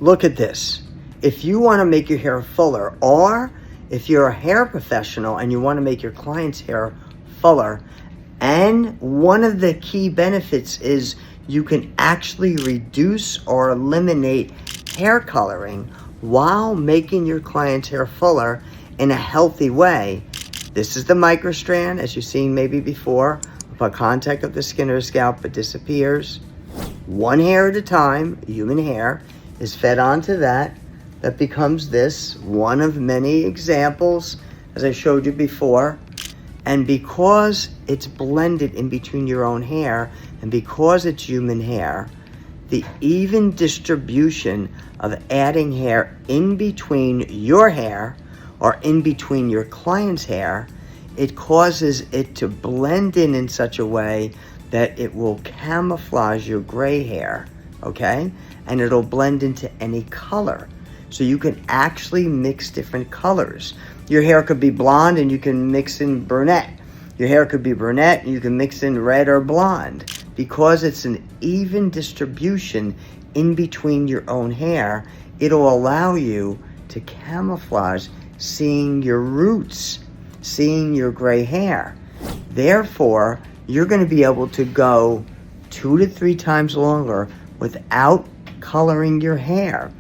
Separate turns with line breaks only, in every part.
look at this. If you want to make your hair fuller, or if you're a hair professional and you want to make your client's hair fuller, and one of the key benefits is you can actually reduce or eliminate hair coloring while making your client's hair fuller in a healthy way. This is the microstrand, as you've seen maybe before. Upon contact of the skin or scalp, it disappears. One hair at a time, human hair, is fed onto that. That becomes this, one of many examples, as I showed you before. And because it's blended in between your own hair, and because it's human hair, the even distribution of adding hair in between your hair or in between your client's hair, it causes it to blend in such a way that it will camouflage your gray hair, okay? And it'll blend into any color. So you can actually mix different colors. Your hair could be blonde and you can mix in brunette. Your hair could be brunette and you can mix in red or blonde. Because it's an even distribution in between your own hair, it'll allow you to camouflage seeing your roots, seeing your gray hair. Therefore, you're going to be able to go 2 to 3 times longer without coloring your hair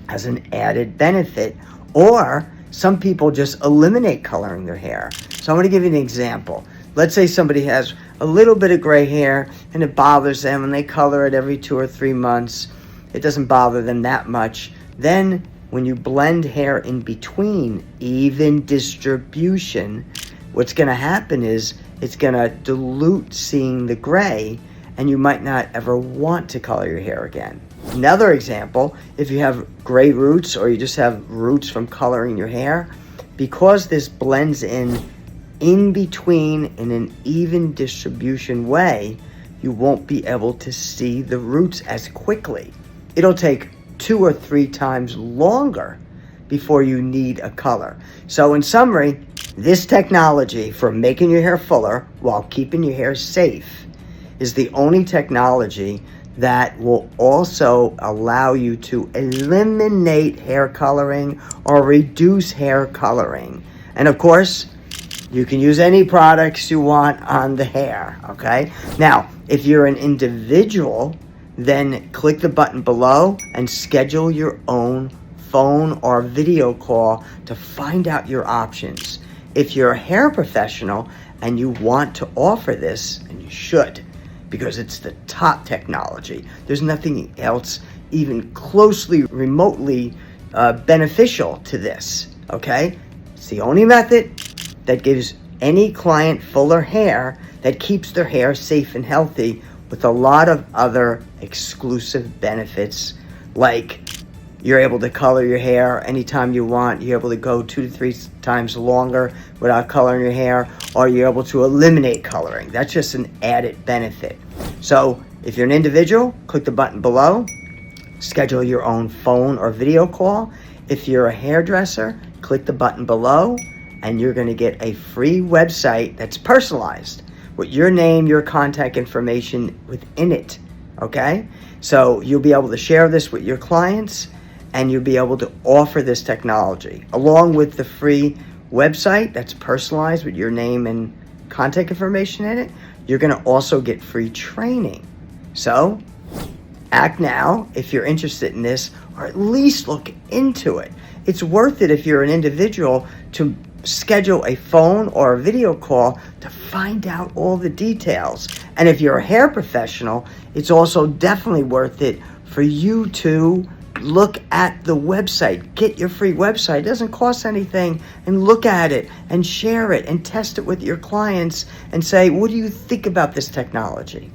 as an added benefit. Or some people just eliminate coloring their hair. So I'm going to give you an example. Let's say somebody has a little bit of gray hair and it bothers them and they color it every 2 or 3 months. It doesn't bother them that much. Then when you blend hair in between, even distribution, what's going to happen is it's going to dilute seeing the gray, and you might not ever want to color your hair again. Another example, if you have gray roots or you just have roots from coloring your hair, because this blends in between in an even distribution way, you won't be able to see the roots as quickly. It'll take 2 or 3 times longer before you need a color. So in summary, this technology for making your hair fuller while keeping your hair safe is the only technology that will also allow you to eliminate hair coloring or reduce hair coloring. And of course, you can use any products you want on the hair, okay? Now, if you're an individual, then click the button below and schedule your own phone or video call to find out your options. If you're a hair professional and you want to offer this, and you should, because it's the top technology. There's nothing else even closely, remotely beneficial to this, okay? It's the only method that gives any client fuller hair, that keeps their hair safe and healthy, with a lot of other exclusive benefits, like you're able to color your hair anytime you want. You're able to go 2 to 3 times longer without coloring your hair, or you're able to eliminate coloring. That's just an added benefit. So if you're an individual, click the button below, schedule your own phone or video call. If you're a hairdresser, click the button below, and you're going to get a free website that's personalized with your name, your contact information within it, okay? So you'll be able to share this with your clients, and you'll be able to offer this technology along with the free website that's personalized with your name and contact information in it. You're going to also get free training. So act now if you're interested in this, or at least look into it. It's worth it if you're an individual to schedule a phone or a video call to find out all the details. And if you're a hair professional, it's also definitely worth it for you to look at the website. Get your free website. It doesn't cost anything, and look at it and share it and test it with your clients and say, what do you think about this technology?